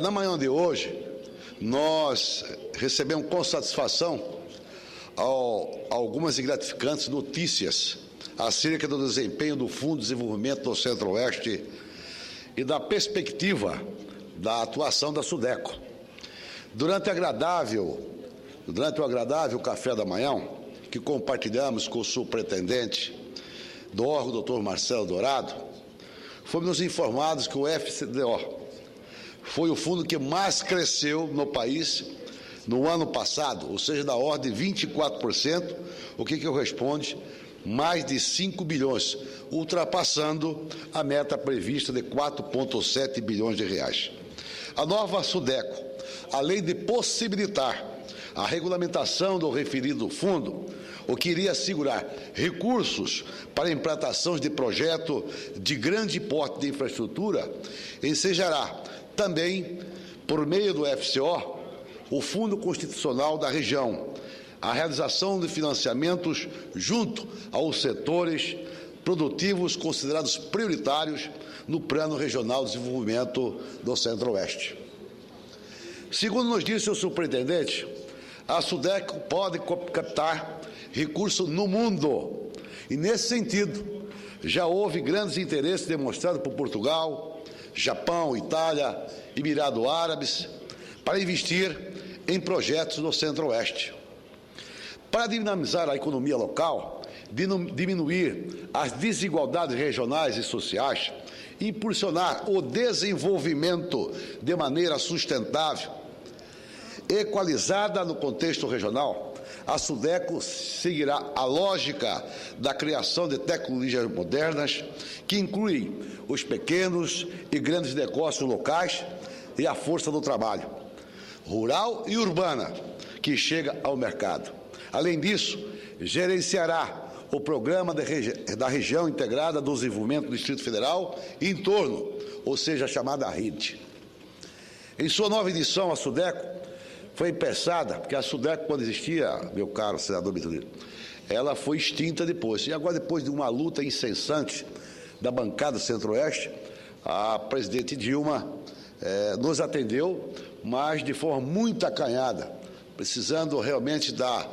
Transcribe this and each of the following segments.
Na manhã de hoje, nós recebemos com satisfação algumas e gratificantes notícias acerca do desempenho do Fundo de Desenvolvimento do Centro-Oeste e da perspectiva da atuação da SUDECO. Durante o agradável café da manhã, que compartilhamos com o superintendente do órgão, Dr. Marcelo Dourado, fomos informados que o FCDO foi o fundo que mais cresceu no país no ano passado, ou seja, da ordem de 24%, o que corresponde a mais de 5 bilhões, ultrapassando a meta prevista de 4,7 bilhões de reais. A nova SUDECO, além de possibilitar a regulamentação do referido fundo, o que iria assegurar recursos para a implantação de projeto de grande porte de infraestrutura, ensejará também, por meio do FCO, o Fundo Constitucional da região, a realização de financiamentos junto aos setores produtivos considerados prioritários no Plano Regional de Desenvolvimento do Centro-Oeste. Segundo nos disse o superintendente, a SUDECO pode captar recursos no mundo e, nesse sentido, já houve grandes interesses demonstrados por Portugal, Japão, Itália, Emirados Árabes, para investir em projetos no Centro-Oeste. Para dinamizar a economia local, diminuir as desigualdades regionais e sociais, impulsionar o desenvolvimento de maneira sustentável, equalizada no contexto regional, a SUDECO seguirá a lógica da criação de tecnologias modernas, que inclui os pequenos e grandes negócios locais e a força do trabalho, rural e urbana, que chega ao mercado. Além disso, gerenciará o Programa da Região Integrada do Desenvolvimento do Distrito Federal em torno, ou seja, a chamada RID. Em sua nova edição, a SUDECO foi pensada, porque a SUDECO, quando existia, meu caro senador Vitorino, ela foi extinta depois. E agora, depois de uma luta incessante da bancada Centro-Oeste, a presidente Dilma nos atendeu, mas de forma muito acanhada, precisando realmente dar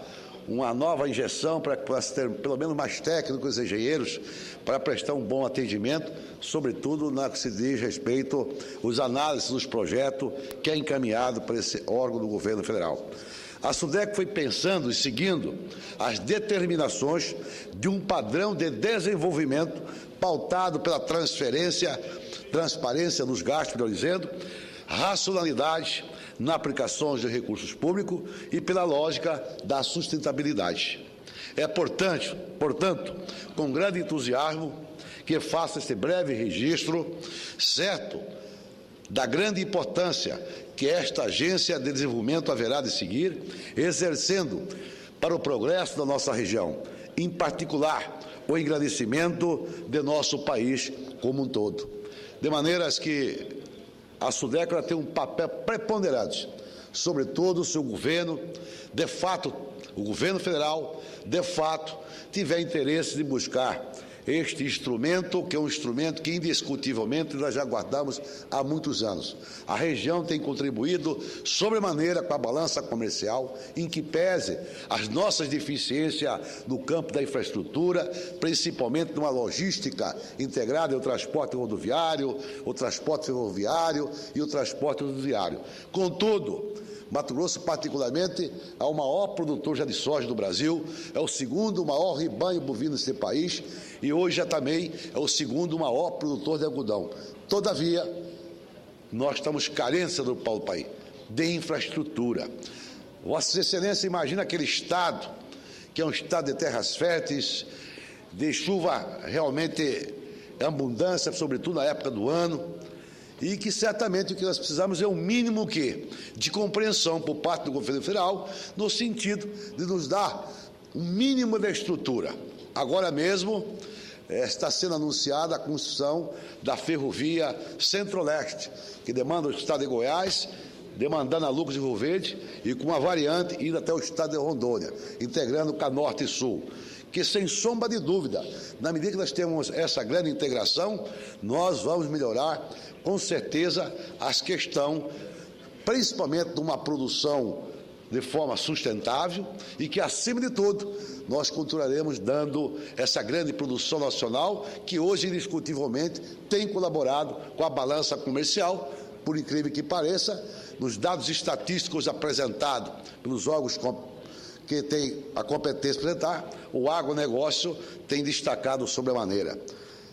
uma nova injeção para ter pelo menos mais técnicos e engenheiros para prestar um bom atendimento, sobretudo na que se diz respeito às análises dos projetos que é encaminhado para esse órgão do governo federal. A SUDECO foi pensando e seguindo as determinações de um padrão de desenvolvimento pautado pela transparência nos gastos, melhor dizendo, racionalidade na aplicação de recursos públicos e pela lógica da sustentabilidade. É, portanto, com grande entusiasmo que faço este breve registro, certo da grande importância que esta agência de desenvolvimento haverá de seguir, exercendo para o progresso da nossa região, em particular o engrandecimento de nosso país como um todo. De maneiras que a SUDECO tem um papel preponderante, sobretudo se o governo, de fato, o governo federal, de fato, tiver interesse de buscar este instrumento, que é um instrumento que indiscutivelmente nós já guardamos há muitos anos. A região tem contribuído sobremaneira com a balança comercial, em que pese as nossas deficiências no campo da infraestrutura, principalmente numa logística integrada entre o transporte rodoviário, o transporte ferroviário e o transporte rodoviário. Contudo, Mato Grosso, particularmente, é o maior produtor já de soja do Brasil, é o segundo maior rebanho bovino desse país e hoje já também é o segundo maior produtor de algodão. Todavia, nós estamos carência do país de infraestrutura. Vossa Excelência imagina aquele estado, que é um estado de terras férteis, de chuva realmente em abundância, sobretudo na época do ano, e que certamente o que nós precisamos é um mínimo de compreensão por parte do governo federal, no sentido de nos dar um mínimo de estrutura. Agora mesmo está sendo anunciada a construção da ferrovia Centro-Leste, que demanda o estado de Goiás, demandando a Lucas de Rio Verde e com uma variante indo até o estado de Rondônia, integrando com a Norte e Sul. Que, sem sombra de dúvida, na medida que nós temos essa grande integração, nós vamos melhorar com certeza, a questão, principalmente de uma produção de forma sustentável e que, acima de tudo, nós continuaremos dando essa grande produção nacional que hoje, indiscutivelmente, tem colaborado com a balança comercial, por incrível que pareça, nos dados estatísticos apresentados pelos órgãos que têm a competência para apresentar, o agronegócio tem destacado sobremaneira.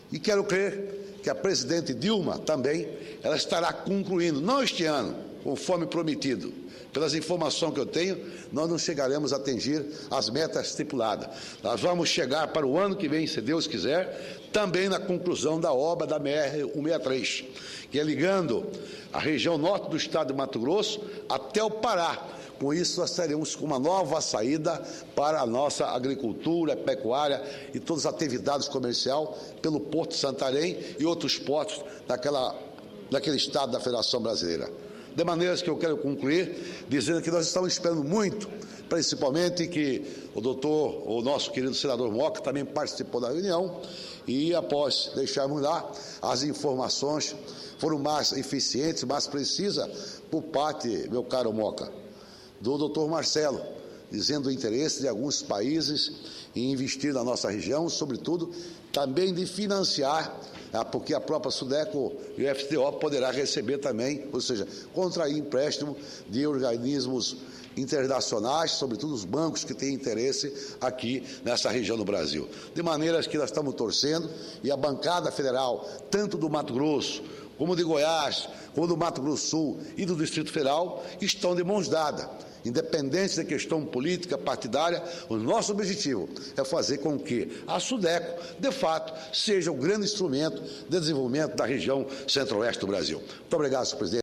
E quero crer que a presidente Dilma também, ela estará concluindo, não este ano, conforme prometido. Pelas informações que eu tenho, nós não chegaremos a atingir as metas estipuladas. Nós vamos chegar para o ano que vem, se Deus quiser, também na conclusão da obra da BR-163, que é ligando a região norte do estado de Mato Grosso até o Pará. Com isso, nós teremos uma nova saída para a nossa agricultura, pecuária e todas as atividades comerciais pelo Porto de Santarém e outros portos daquele estado da Federação Brasileira. De maneira que eu quero concluir dizendo que nós estamos esperando muito, principalmente que o nosso querido senador Moca também participou da reunião e, após deixarmos lá, as informações foram mais eficientes, mais precisas por parte, meu caro Moca, do doutor Marcelo, dizendo o interesse de alguns países em investir na nossa região, sobretudo também de financiar, porque a própria SUDECO e o FTO poderá receber também, ou seja, contrair empréstimo de organismos internacionais, sobretudo os bancos que têm interesse aqui nessa região do Brasil. De maneira que nós estamos torcendo e a bancada federal, tanto do Mato Grosso, como de Goiás, como do Mato Grosso Sul e do Distrito Federal, estão de mãos dadas. Independente da questão política, partidária, o nosso objetivo é fazer com que a SUDECO, de fato, seja o grande instrumento de desenvolvimento da região centro-oeste do Brasil. Muito obrigado, senhor presidente.